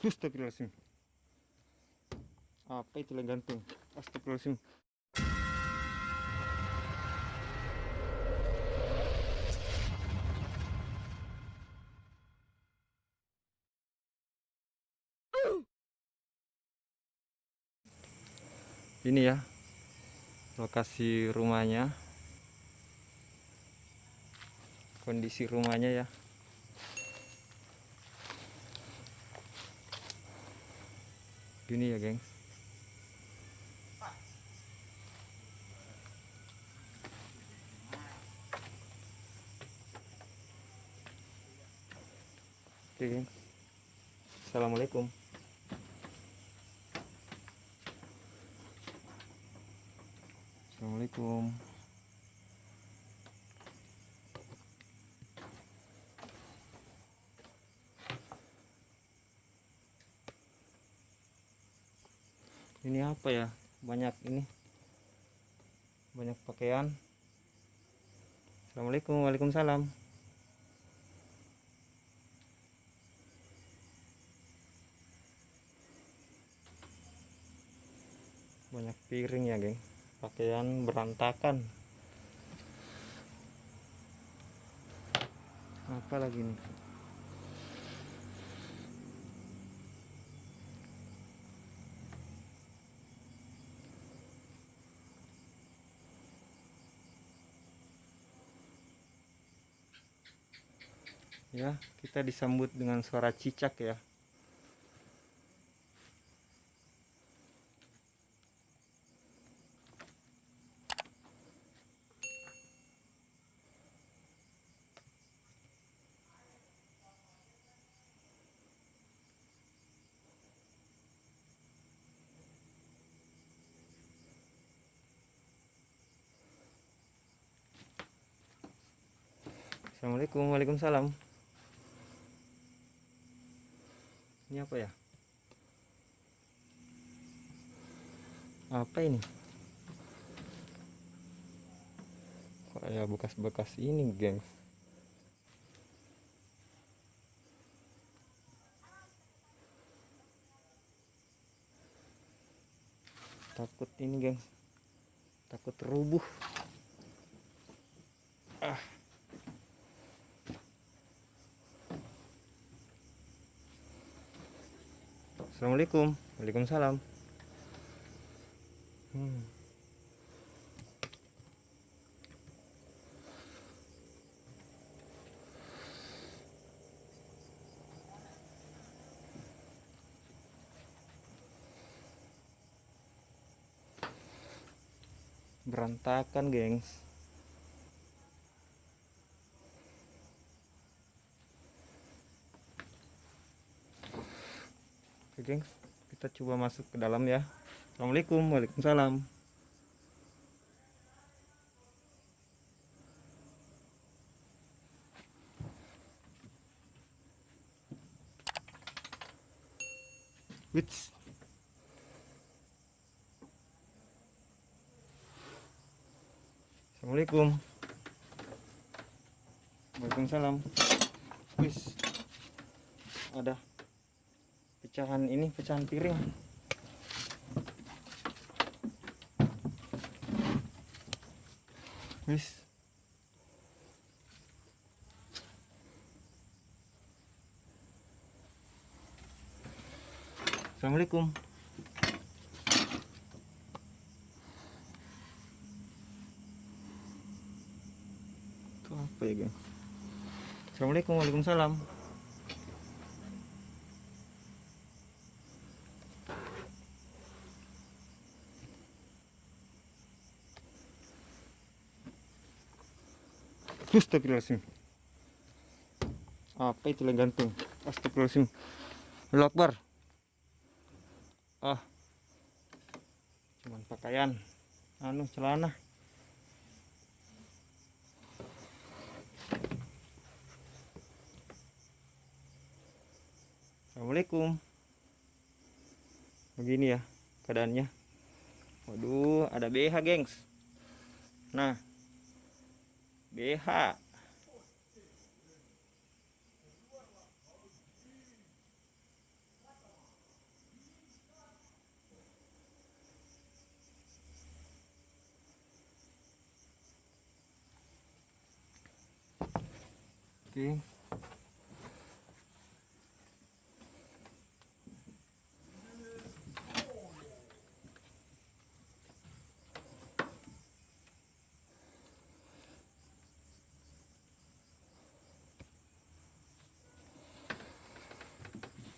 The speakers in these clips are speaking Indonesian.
Astagfirullahaladzim. Apa itu yang gantung? Astagfirullahaladzim. Ini ya lokasi rumahnya, kondisi rumahnya ya. Gini ya geng. Oke geng. Assalamualaikum. Assalamualaikum. Ini apa ya? Banyak ini. Banyak pakaian. Assalamualaikum. Waalaikumsalam. Banyak piring ya geng. Pakaian berantakan. Apa lagi nih? Ya, kita disambut dengan suara cicak ya. Assalamualaikum. Waalaikumsalam. Ini apa ya? Apa ini? Kok ya bekas-bekas ini, geng. Takut ini, geng. Takut rubuh. Ah. Assalamualaikum. Waalaikumsalam. Berantakan, gengs. Oke, gengs. Kita coba masuk ke dalam ya. Assalamualaikum. Waalaikumsalam. Wits. Assalamualaikum. Waalaikumsalam. Wis. Ada pecahan ini, pecahan piring. Wis. Assalamualaikum. Itu apa ya, geng? Assalamualaikum. Waalaikumsalam. Astagfirullahaladzim. Apa itu yang gantung? Astagfirullahaladzim. Allahu Akbar. Ah, cuman pakaian, celana. Assalamualaikum. Begini ya keadaannya. Waduh, ada BH, gengs. Nah, BH. Oke.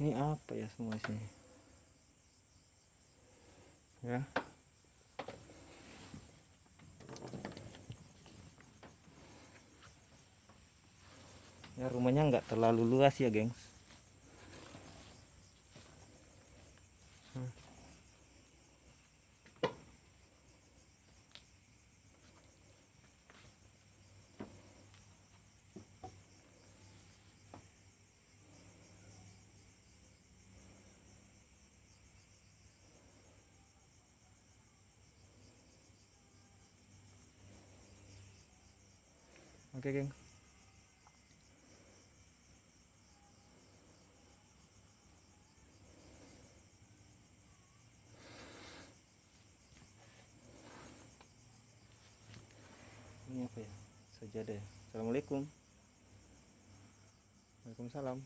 Ini apa ya semua sini? Ya. Ya rumahnya nggak terlalu luas ya, gengs. Oke, geng. Ini apa ya? Sajadah ya. Assalamualaikum. Waalaikumsalam.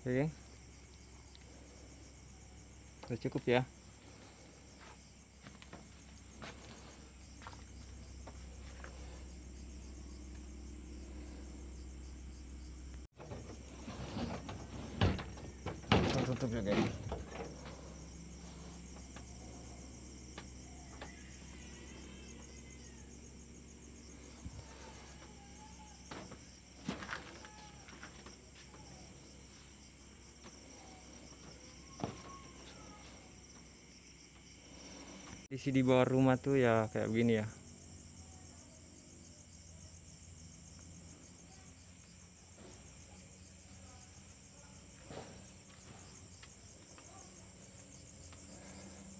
Oke. Sudah cukup ya. Tutup ya, guys. Di bawah rumah tuh ya kayak begini ya.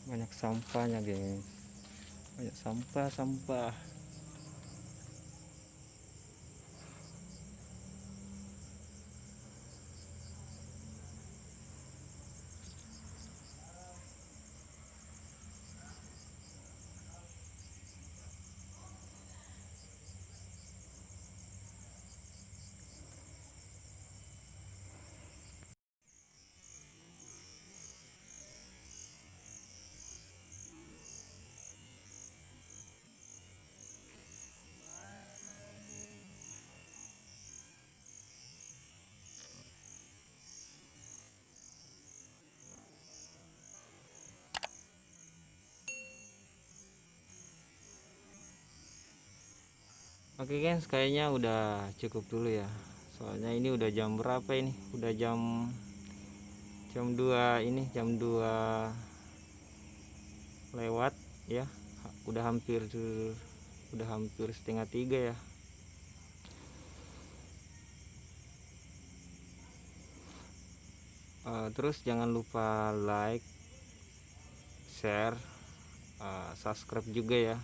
Banyak sampahnya, geng. Banyak sampah. Oke, guys, kayaknya udah cukup dulu ya. Soalnya ini udah jam berapa ini? Udah jam 2 ini, jam 2 lewat ya. Udah hampir setengah 3 ya. Terus jangan lupa like, share, subscribe juga ya.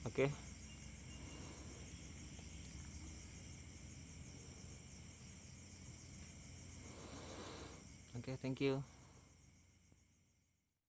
Oke. Oke, thank you.